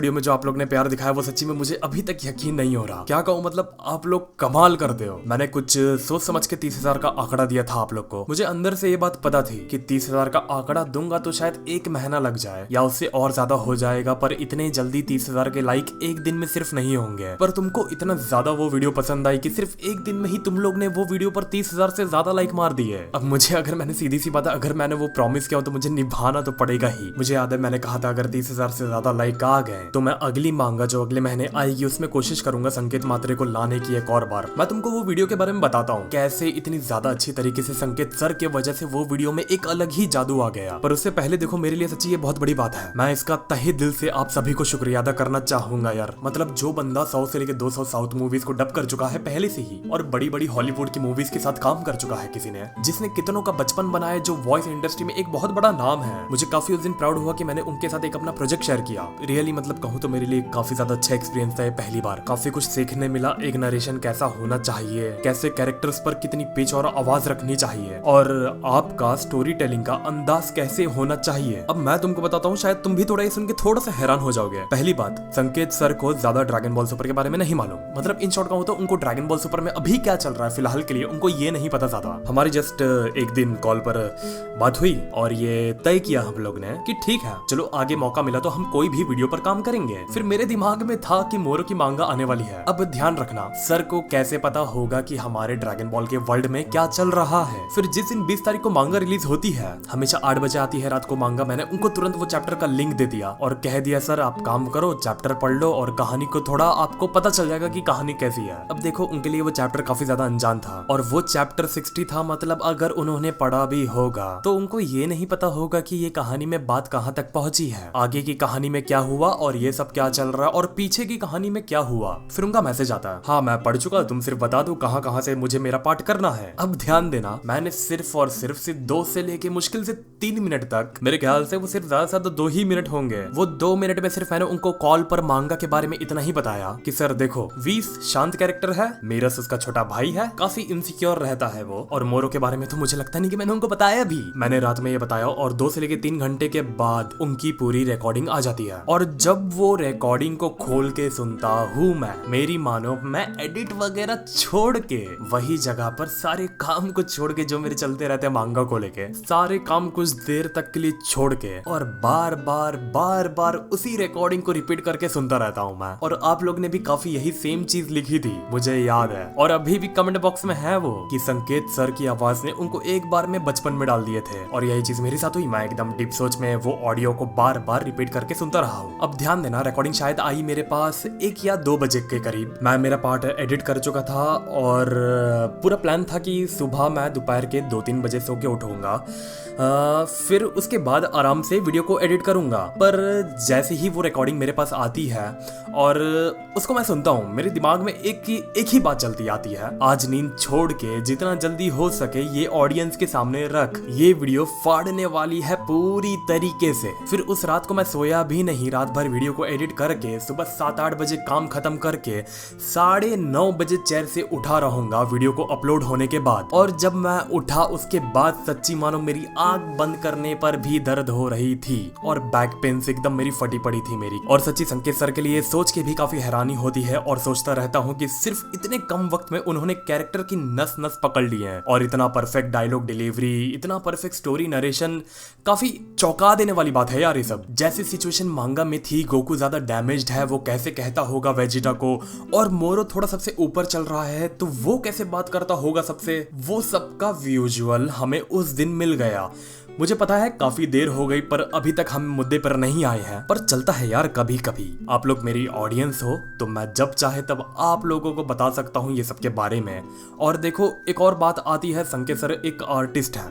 Video में जो आप लोग ने प्यार दिखाया वो सच्ची में मुझे अभी तक यकीन नहीं हो रहा। क्या कहूँ, मतलब आप लोग कमाल करते हो। मैंने कुछ सोच समझ के 30,000 का आंकड़ा दिया था आप लोग को। मुझे अंदर से ये बात पता थी कि 30,000 का आंकड़ा दूंगा तो शायद 1 महीना लग जाए या उससे और ज्यादा हो जाएगा, पर इतने जल्दी 30,000 के लाइक एक दिन में सिर्फ नहीं होंगे। पर तुमको इतना ज्यादा वो वीडियो पसंद आई कि सिर्फ एक दिन में ही तुम लोग ने वो वीडियो पर 30,000 से ज्यादा लाइक मार दिए। अब मुझे, अगर मैंने सीधी सी बात है, अगर मैंने वो प्रॉमिस किया तो मुझे निभाना तो पड़ेगा ही। मुझे याद है मैंने कहा था अगर 30,000 से ज्यादा लाइक आ गए तो मैं अगली मांगा जो अगले महीने आएगी उसमें कोशिश करूंगा संकेत मात्रे को लाने की एक और बार। मैं तुमको वो वीडियो के बारे में बताता हूँ कैसे इतनी ज्यादा अच्छी तरीके से संकेत सर के वजह से वो वीडियो में एक अलग ही जादू आ गया। पर उससे पहले देखो, मेरे लिए सच्ची ये बहुत बड़ी बात है। मैं इसका तहे दिल से आप सभी को शुक्रिया अदा करना चाहूंगा यार। मतलब जो बंदा 100 से लेकर 200 साउथ मूवीज को डब कर चुका है पहले से ही, और बड़ी बड़ी हॉलीवुड की मूवीज के साथ काम कर चुका है किसी ने, जिसने कितनों का बचपन बनाया, जो वॉइस इंडस्ट्री में एक बहुत बड़ा नाम है। मुझे काफी उस दिन प्राउड हुआ कि मैंने उनके साथ एक अपना प्रोजेक्ट शेयर किया। रियली मतलब कहूँ तो मेरे लिए काफी ज्यादा अच्छा एक्सपीरियंस था ये पहली बार। काफी कुछ सीखने मिला, एक नरेशन कैसा होना चाहिए, कैसे कैरेक्टर्स पर कितनी पिच और आवाज रखनी चाहिए, और आपका स्टोरी टेलिंग का अंदाज कैसे होना चाहिए। अब मैं तुमको बताता हूँ, शायद तुम भी थोड़ा ये सुन के थोड़ा सा हैरान हो जाओगे। पहली बात, संकेत सर को ज्यादा ड्रैगन बॉल सुपर के बारे में नहीं मालूम। मतलब इन शॉर्ट कहूँ तो उनको ड्रैगन बॉल सुपर में अभी क्या चल रहा है फिलहाल के लिए उनको ये नहीं पता ज्यादा। हमारी जस्ट एक दिन कॉल पर बात हुई और ये तय किया हम लोग ने कि ठीक है चलो आगे मौका मिला तो हम कोई भी वीडियो पर काम करेंगे। फिर मेरे दिमाग में था कि मोरो की मांगा आने वाली है। अब ध्यान रखना, सर को कैसे पता होगा कि हमारे ड्रैगन बॉल के वर्ल्ड में क्या चल रहा है। फिर जिस दिन 20 तारीख को मांगा रिलीज होती है, हमेशा 8 बजे आती है रात को मांगा, मैंने उनको तुरंत वो चैप्टर का लिंक दे दिया और कह दिया सर आप काम करो, चैप्टर पढ़ लो और कहानी को थोड़ा आपको पता चल जाएगा कि कहानी कैसी है। अब देखो उनके लिए वो चैप्टर काफी ज्यादा अनजान था और वो चैप्टर 60 था। मतलब अगर उन्होंने पढ़ा भी होगा तो उनको ये नहीं पता होगा कि ये कहानी में बात कहाँ तक पहुंची है, आगे की कहानी में क्या हुआ और ये सब क्या चल रहा है और पीछे की कहानी में क्या हुआ। फिर उनका मैसेज आता है, हाँ मैं पढ़ चुका, तुम सिर्फ बता दो कहाँ कहाँ से मुझे मेरा पार्ट करना है। अब ध्यान देना, मैंने सिर्फ और सिर्फ 2 से लेके मुश्किल से 3 मिनट तक, मेरे ख्याल से वो सिर्फ ज्यादा से ज्यादा 2 ही मिनट होंगे, वो 2 मिनट में सिर्फ मैंने उनको कॉल पर मांगा के बारे में इतना ही बताया कि सर देखो वीस शांत कैरेक्टर है, मीरस उसका छोटा भाई है, काफी इनसिक्योर रहता है वो, और मोरो के बारे में तो मुझे लगता नहीं कि मैंने उनको बताया भी। मैंने रात में ये बताया और 2 से लेके 3 घंटे के बाद उनकी पूरी रिकॉर्डिंग आ जाती है। और जब वो रिकॉर्डिंग को खोल के सुनता हूँ मैं, मेरी मानो मैं एडिट वगैरह छोड़ के वही जगह पर सारे काम को छोड़ के जो मेरे चलते रहते हैं मांगा को लेके, सारे काम कुछ देर तक के लिए छोड़ के और बार बार उसी रिकॉर्डिंग को रिपीट करके सुनता रहता हूँ मैं। और आप लोग ने भी काफी यही सेम चीज लिखी थी मुझे याद है, और अभी भी कमेंट बॉक्स में है वो कि संकेत सर की आवाज ने उनको एक बार में बचपन में डाल दिए थे। और यही चीज मेरे साथ हुई, मैं एकदम डीप सोच में वो ऑडियो को बार बार रिपीट करके सुनता रहा हूँ। अब ध्यान देना, रिकॉर्डिंग शायद आई मेरे पास 1 या 2 बजे के करीब। मैं मेरा पार्ट एडिट कर चुका था और पूरा प्लान था कि सुबह मैं दोपहर के 2-3 बजे सो के उठूंगा, फिर उसके बाद आराम से वीडियो को एडिट करूंगा। पर जैसे ही वो रिकॉर्डिंग मेरे पास आती है और उसको मैं सुनता हूँ, मेरे दिमाग में एक ही बात चलती आती है, आज नींद छोड़ के जितना जल्दी हो सके ये ऑडियंस के सामने रख, ये वीडियो फाड़ने वाली है पूरी तरीके से। फिर उस रात को मैं सोया भी नहीं, रात भर वीडियो को एडिट करके सुबह 7-8 बजे काम खत्म करके 9:30 बजे चेयर से उठा रहूंगा वीडियो को अपलोड होने के बाद। और जब मैं उठा उसके बाद सच्ची मानो मेरी आंख बंद करने पर भी दर्द हो रही थी और बैक पेन से एकदम मेरी फटी पड़ी थी मेरी। और सच्ची संकेत सर के लिए सोच के भी काफी हैरानी होती है और सोचता रहता हूँ कि सिर्फ इतने कम वक्त में उन्होंने कैरेक्टर की नस नस पकड़ ली है, और इतना परफेक्ट डायलॉग डिलीवरी, इतना परफेक्ट स्टोरी नरेशन, काफी चौंका देने वाली बात है यार ये सब। जैसी सिचुएशन मांगा में थी, गोकू ज्यादा डैमेज्ड है, वो कैसे कहता होगा वेजिटा को, और मोरो थोड़ा सबसे ऊपर चल रहा है तो वो कैसे बात करता होगा सबसे, वो सबका विजुअल हमें उस दिन मिल गया। मुझे पता है काफी देर हो गई पर अभी तक हम मुद्दे पर नहीं आए हैं, पर चलता है यार कभी कभी। आप लोग मेरी ऑडियंस हो तो मैं जब चाहे तब आप लोगों को बता सकता हूँ ये सब के बारे में। और देखो एक और बात आती है, संकेत सर एक आर्टिस्ट है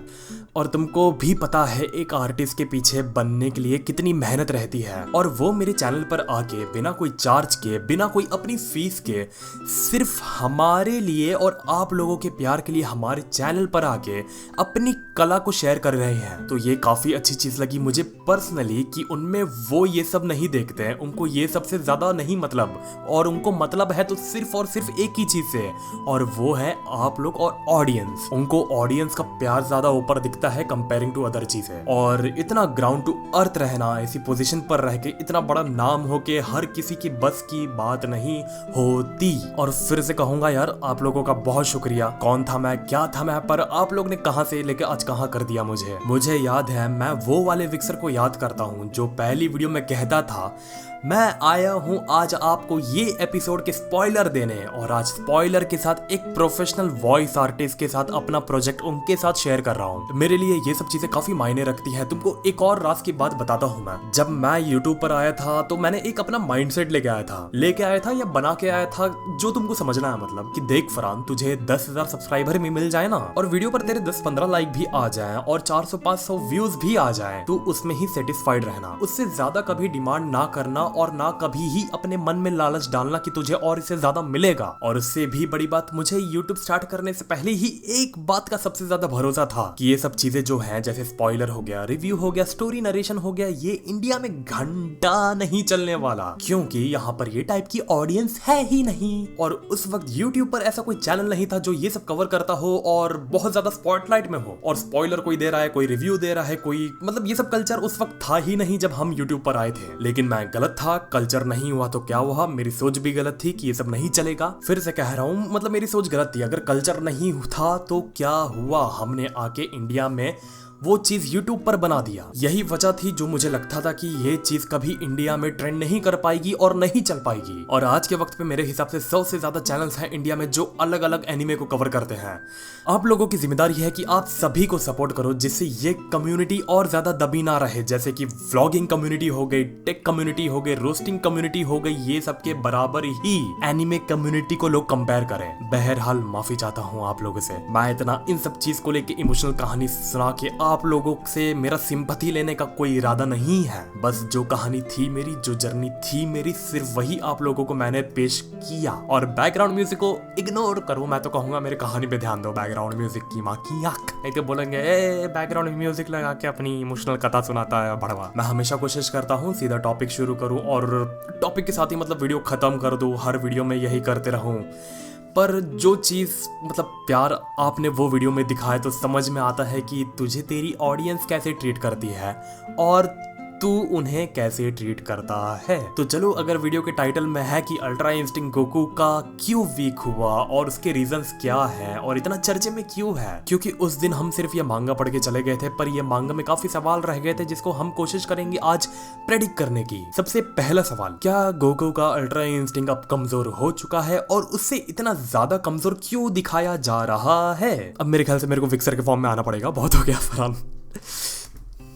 और तुमको भी पता है एक आर्टिस्ट के पीछे बनने के लिए कितनी मेहनत रहती है, और वो मेरे चैनल पर आके बिना कोई चार्ज के, बिना कोई अपनी फीस के, सिर्फ हमारे लिए और आप लोगों के प्यार के लिए हमारे चैनल पर आके अपनी कला को शेयर कर रहे हैं। तो ये काफी अच्छी चीज लगी मुझे पर्सनली कि उनमें वो ये सब नहीं देखते हैं, उनको ये सबसे ज्यादा नहीं मतलब, और उनको मतलब है तो सिर्फ और सिर्फ एक ही चीज से, और वो है आप लोग और ऑडियंस। उनको ऑडियंस का प्यार ज्यादा ऊपर दिखता दिखता है कंपेयरिंग टू अदर चीजें। और इतना ग्राउंड टू अर्थ रहना, ऐसी पोजीशन पर रह के इतना बड़ा नाम हो के हर किसी की बस की बात नहीं होती। और फिर से कहूंगा यार, आप लोगों का बहुत शुक्रिया। कौन था मैं, क्या था मैं, पर आप लोग ने कहां से लेके आज कहां कर दिया मुझे याद है, मैं वो वाले विक्सर को याद करता हूं जो पहली वीडियो में कहता था मैं आया हूं आज आपको ये एपिसोड के स्पॉइलर देने, और आज स्पॉइलर के साथ एक प्रोफेशनल वॉइस आर्टिस्ट के साथ अपना प्रोजेक्ट उनके साथ शेयर कर रहा हूं। मेरे लिए ये सब चीजें काफी मायने रखती है। तुमको एक और राज की बात बताता हूं। मैं जब मैं यूट्यूब पर आया था तो मैंने एक अपना माइंडसेट लेके आया था या बना के आया था, जो तुमको समझना है। मतलब कि देख फरहान, तुझे 10,000 सब्सक्राइबर में मिल जाए ना, और वीडियो पर तेरे 10-15 लाइक भी आ जाए और 400-500 व्यूज भी आ जाए, तो उसमें ही सेटिस्फाइड रहना। उससे ज्यादा कभी डिमांड ना करना और ना कभी ही अपने मन में लालच डालना कि तुझे और इससे ज्यादा मिलेगा। और उससे भी बड़ी बात, मुझे YouTube स्टार्ट करने से पहले ही एक बात का सबसे ज्यादा भरोसा था कि ये सब चीजें जो हैं, जैसे स्पॉइलर हो गया, रिव्यू हो गया, स्टोरी नरेशन हो गया, ये इंडिया में घंटा नहीं चलने वाला, क्योंकि यहाँ पर ये टाइप की ऑडियंस है ही नहीं। और उस वक्त YouTube पर ऐसा कोई चैनल नहीं था जो ये सब कवर करता हो और बहुत ज्यादा स्पॉटलाइट में हो। और स्पॉइलर कोई दे रहा है, कोई रिव्यू दे रहा है, कोई मतलब ये सब कल्चर उस वक्त था ही नहीं जब हम YouTube पर आए थे। लेकिन मैं गलत था, कल्चर नहीं हुआ तो क्या हुआ, मेरी सोच भी गलत थी कि ये सब नहीं चलेगा। फिर से कह रहा हूँ, मतलब मेरी सोच गलत थी। अगर कल्चर नहीं था तो क्या हुआ, हमने आके इंडिया में वो चीज YouTube पर बना दिया। यही वजह थी जो मुझे लगता था कि ये चीज कभी इंडिया में ट्रेंड नहीं कर पाएगी और नहीं चल पाएगी। और आज के वक्त पे मेरे हिसाब से 100 से ज्यादा चैनल्स हैं इंडिया में जो अलग अलग एनिमे को कवर करते हैं। आप लोगों की जिम्मेदारी है कि आप सभी को सपोर्ट करो, जिससे ये कम्युनिटी और ज्यादा दबी ना रहे। जैसे कि व्लॉगिंग कम्युनिटी हो गई, टेक कम्युनिटी हो गई, रोस्टिंग कम्युनिटी हो गई, ये सबके बराबर ही एनिमे कम्युनिटी को लोग कंपेयर करें। बहरहाल माफी चाहता हूँ आप लोगों से, मैं इतना इन सब चीज को लेके इमोशनल कहानी सुना के आप लोगों से मेरा सिंपैथी लेने का कोई इरादा नहीं है। बस जो कहानी थी मेरी, जो जर्नी थी मेरी, सिर्फ वही आप लोगों को मैंने पेश किया। और बैकग्राउंड म्यूजिक को इग्नोर करो, मैं तो कहूंगा मेरे कहानी पे ध्यान दो। बैकग्राउंड म्यूजिक की माँ की आंख, नहीं तो बोलेंगे ए बैकग्राउंड म्यूजिक लगा के अपनी इमोशनल कथा सुनाता है बड़वा। मैं हमेशा कोशिश करता हूँ सीधा टॉपिक शुरू करूँ और टॉपिक के साथ ही मतलब वीडियो खत्म कर दूं। हर वीडियो में यही करते रहूं। पर जो चीज़ मतलब प्यार आपने वो वीडियो में दिखाया तो समझ में आता है कि तुझे तेरी ऑडियंस कैसे ट्रीट करती है और तू उन्हें कैसे ट्रीट करता है। तो चलो, अगर वीडियो के टाइटल में है कि अल्ट्रा इंस्टिंक्ट गोकू का क्यों वीक हुआ और उसके रीजंस क्या है और इतना चर्चे में क्यों है, क्योंकि उस दिन हम सिर्फ ये मांगा पढ़ के चले गए थे, पर ये मांगा में काफी सवाल रह गए थे जिसको हम कोशिश करेंगे आज प्रेडिक्ट करने की। सबसे पहला सवाल, क्या गोकू का अल्ट्रा इंस्टिंक्ट अब कमजोर हो चुका है और उससे इतना ज्यादा कमजोर क्यों दिखाया जा रहा है? अब मेरे ख्याल से मेरे को विक्सर के फॉर्म में आना पड़ेगा, बहुत हो गया फरहान।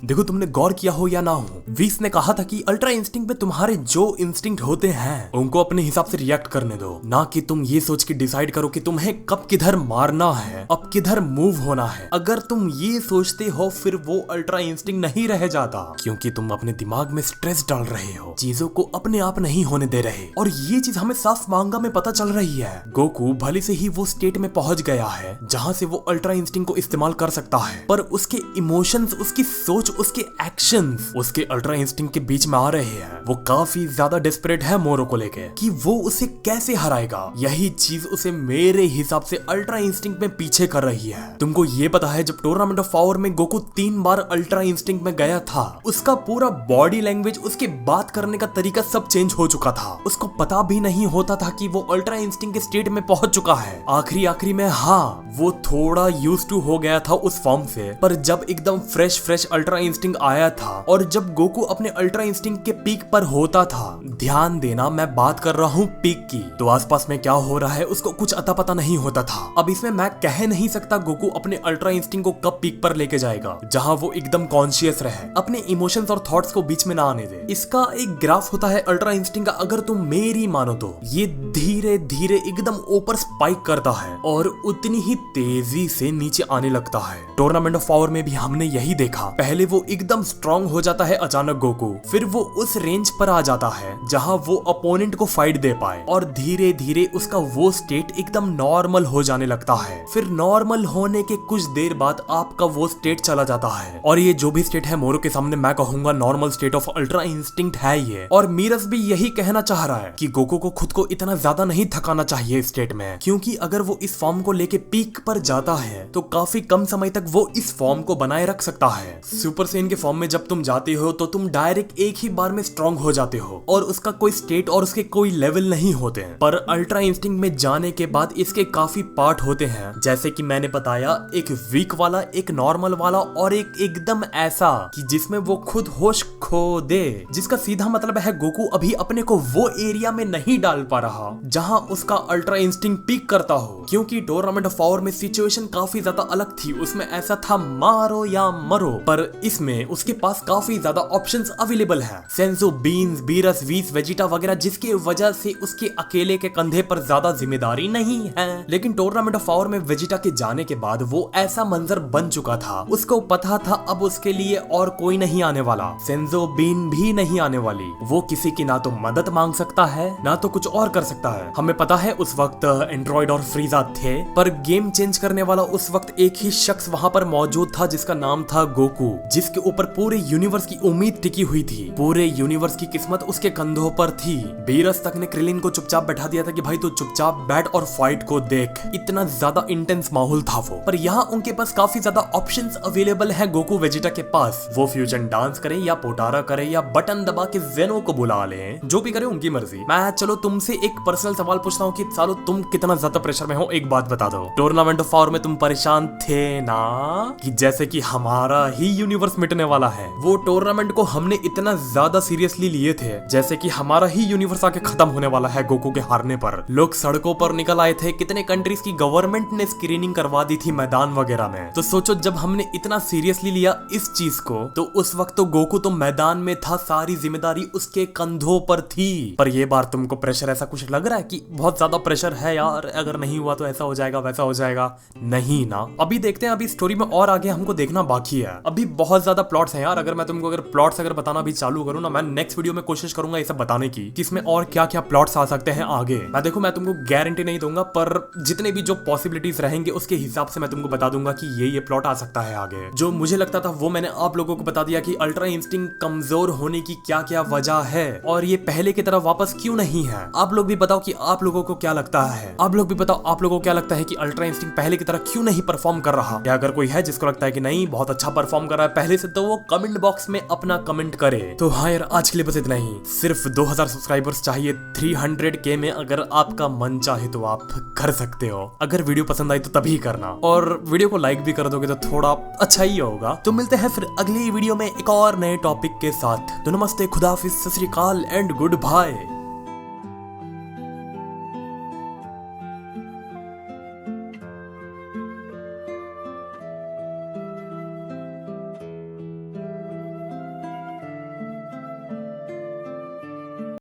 देखो, तुमने गौर किया हो या ना हो, वीस ने कहा था कि अल्ट्रा इंस्टिंक्ट में तुम्हारे जो इंस्टिंक्ट होते हैं उनको अपने हिसाब से रिएक्ट करने दो, ना कि तुम ये सोच के डिसाइड करो कि तुम्हें कब किधर मारना है, अब किधर मूव होना है। अगर तुम ये सोचते हो फिर वो अल्ट्रा इंस्टिंक्ट नहीं रह जाता, क्योंकि तुम अपने दिमाग में स्ट्रेस डाल रहे हो, चीजों को अपने आप नहीं होने दे रहे। और ये चीज हमें साफ मांगा में पता चल रही है। गोकू भले से ही वो स्टेट में पहुंच गया है जहां से वो अल्ट्रा इंस्टिंक्ट को इस्तेमाल कर सकता है, पर उसके इमोशंस, उसकी सोच, उसके एक्शंस उसके अल्ट्रा इंस्टिंक्ट के बीच में आ रहे हैं। वो काफी ज्यादा डेस्परेट है मोरो को लेके कि वो उसे कैसे हराएगा। यही चीज उसे मेरे हिसाब से अल्ट्रा इंस्टिंक्ट में पीछे कर रही है। तुमको ये पता है, जब टूर्नामेंट ऑफ पावर में गोकू 3 बार अल्ट्रा इंस्टिंक्ट में गया था, उसका पूरा बॉडी लैंग्वेज, उसके बात करने का तरीका सब चेंज हो चुका था। उसको पता भी नहीं होता था कि वो अल्ट्रा इंस्टिंक्ट के स्टेट में पहुंच चुका है। आखिरी में हाँ, वो थोड़ा यूज्ड टू हो गया था उस फॉर्म से, पर जब एकदम फ्रेश अल्ट्रा इंस्टिंक्ट आया था और जब गोकू अपने अल्ट्रा इंस्टिंक्ट के पीक पर होता था, ध्यान देना मैं बात कर रहा हूँ पीक की, तो आसपास में क्या हो रहा है उसको कुछ अता पता नहीं होता था। अब इसमें मैं कह नहीं सकता गोकू अपने अल्ट्रा इंस्टिंक्ट को कब पीक पर लेके जाएगा जहां वो एकदम कॉन्शियस रहे, अपने इमोशंस और थॉट्स को बीच में ना आने दे। इसका एक ग्राफ होता है अल्ट्रा इंस्टिंक्ट का, अगर तुम मेरी मानो तो ये धीरे धीरे एकदम ऊपर स्पाइक करता है और उतनी ही तेजी से नीचे आने लगता है। टूर्नामेंट ऑफ पावर में भी हमने यही देखा। पहले पहले वो एकदम स्ट्रांग हो जाता है अचानक गोकू, फिर वो उस रेंज पर आ जाता है जहां वो अपोनेंट को फाइट दे पाए और धीरे धीरे उसका वो स्टेट एकदम नॉर्मल हो जाने लगता है। फिर नॉर्मल होने के कुछ देर बाद आपका वो स्टेट चला जाता है और ये जो भी स्टेट है मोरो के सामने मैं कहूंगा normal state of ultra instinct है ये। और मीरस भी यही कहना चाह रहा है कि गोकू को खुद को इतना ज्यादा नहीं थकाना चाहिए इस स्टेट में, क्योंकि अगर वो इस फॉर्म को लेके पीक पर जाता है तो काफी कम समय तक वो इस फॉर्म को बनाए रख सकता है। सुपर सेन के फॉर्म में जब तुम जाते हो तो तुम डायरेक्ट एक ही बार में स्ट्रांग हो जाते हो और उसका कोई स्टेट और उसके कोई लेवल नहीं होते हैं। पर अल्ट्रा इंस्टिंक्ट में जाने के बाद इसके काफी पार्ट होते हैं, जैसे कि मैंने बताया, एक वीक वाला, एक नॉर्मल वाला और एक एकदम ऐसा कि जिसमें वो खुद होश खो दे, जिसका सीधा मतलब है गोकू अभी अपने को वो एरिया में नहीं डाल पा रहा जहां उसका अल्ट्रा इंस्टिंक्ट पीक करता हो, क्योंकि टूर्नामेंट ऑफ पावर में सिचुएशन काफी ज्यादा अलग थी। उसमें ऐसा था मारो या मरो, पर इसमें उसके पास काफी ज्यादा ऑप्शंस अवेलेबल हैं। सेंजो, बीन्स, बीरस, वीस, वेजिटा वगैरह, जिसकी वजह से उसके अकेले के कंधे पर ज्यादा जिम्मेदारी नहीं है। लेकिन टूर्नामेंट ऑफ पावर में वेजिटा के जाने के बाद वो ऐसा मंजर बन चुका था, उसको पता था अब उसके लिए और कोई नहीं आने वाला, सेंजो, बीन भी नहीं आने वाली। वो किसी की ना तो मदद मांग सकता है ना तो कुछ और कर सकता है। हमें पता है उस वक्त एंड्रॉइड और फ्रीजा थे, पर गेम चेंज करने वाला उस वक्त एक ही शख्स वहां पर मौजूद था जिसका नाम था गोकू, जिसके ऊपर पूरे यूनिवर्स की उम्मीद टिकी हुई थी। पूरे यूनिवर्स की किस्मत उसके कंधों पर थी। बीरस तक ने क्रिलिन को चुपचाप बैठा दिया था कि भाई तू चुपचाप बैठ और फाइट को देख। इतना ज्यादा इंटेंस माहौल था वो। पर यहाँ उनके पास काफी ज्यादा ऑप्शंस अवेलेबल है गोकू वेजिटा के पास। वो फ्यूजन डांस करे या पोटारा करे या बटन दबा के जेनो को बुला ले, जो भी करे उनकी मर्जी। मैं चलो तुमसे एक पर्सनल सवाल पूछता हूँ कि सालो तुम कितना ज्यादा प्रेशर में हो, एक बात बता दो। टूर्नामेंट ऑफ पावर में तुम परेशान थे ना कि जैसे कि हमारा ही यूनिवर्स मिटने वाला है। वो टूर्नामेंट को हमने इतना ज्यादा सीरियसली लिए थे जैसे कि हमारा ही यूनिवर्स आके खत्म होने वाला है गोकू के हारने पर। लोग सड़कों पर निकल आए थे, कितने कंट्रीज की गवर्नमेंट ने स्क्रीनिंग करवा दी थी मैदान वगैरह में। तो सोचो जब हमने इतना सीरियसली लिया इस चीज को, तो उस वक्त तो गोकू तो मैदान में था, सारी जिम्मेदारी उसके कंधों पर थी। पर ये बार तुमको प्रेशर ऐसा कुछ लग रहा है कि बहुत ज्यादा प्रेशर है यार, अगर नहीं हुआ तो ऐसा हो जाएगा वैसा हो जाएगा? नहीं ना, अभी देखते हैं। अभी स्टोरी में और आगे हमको देखना बाकी है। अभी बहुत ज्यादा प्लॉट्स हैं यार। अगर मैं तुमको प्लॉट्स बताना भी चालू करूँ ना, मैं नेक्स्ट वीडियो में कोशिश करूंगा ये सब बताने की कि इसमें और क्या क्या प्लॉट्स आ सकते हैं आगे। मैं तुमको गारंटी नहीं दूंगा, पर जितने भी जो पॉसिबिलिटीज रहेंगे उसके हिसाब से मैं तुमको बता दूंगा कि ये प्लॉट आ सकता है आगे। जो मुझे लगता था वो मैंने आप लोगों को बता दिया कि अल्ट्रा इंस्टिंक्ट कमजोर होने की क्या क्या वजह है और ये पहले की तरह वापस क्यों नहीं है। आप लोग भी बताओ कि आप लोगों को क्या लगता है। आप लोग भी बताओ आप लोगों को क्या लगता है कि अल्ट्रा इंस्टिंक्ट पहले की तरह क्यों नहीं परफॉर्म कर रहा। या अगर कोई है जिसको लगता है कि नहीं बहुत अच्छा परफॉर्म कर रहा है पहले से, तो वो कमेंट बॉक्स में अपना कमेंट करे। तो हाँ यार, आज के लिए बस इतना ही। सिर्फ 2000 सब्सक्राइबर्स चाहिए 300K में। अगर आपका मन चाहे तो आप कर सकते हो। अगर वीडियो पसंद आई तो तभी करना, और वीडियो को लाइक भी कर दोगे तो थोड़ा अच्छा ही होगा। तो मिलते हैं फिर अगली वीडियो में एक और नए टॉपिक के साथ। तो नमस्ते, खुदा हाफिज, सत श्री अकाल एंड गुड बाय।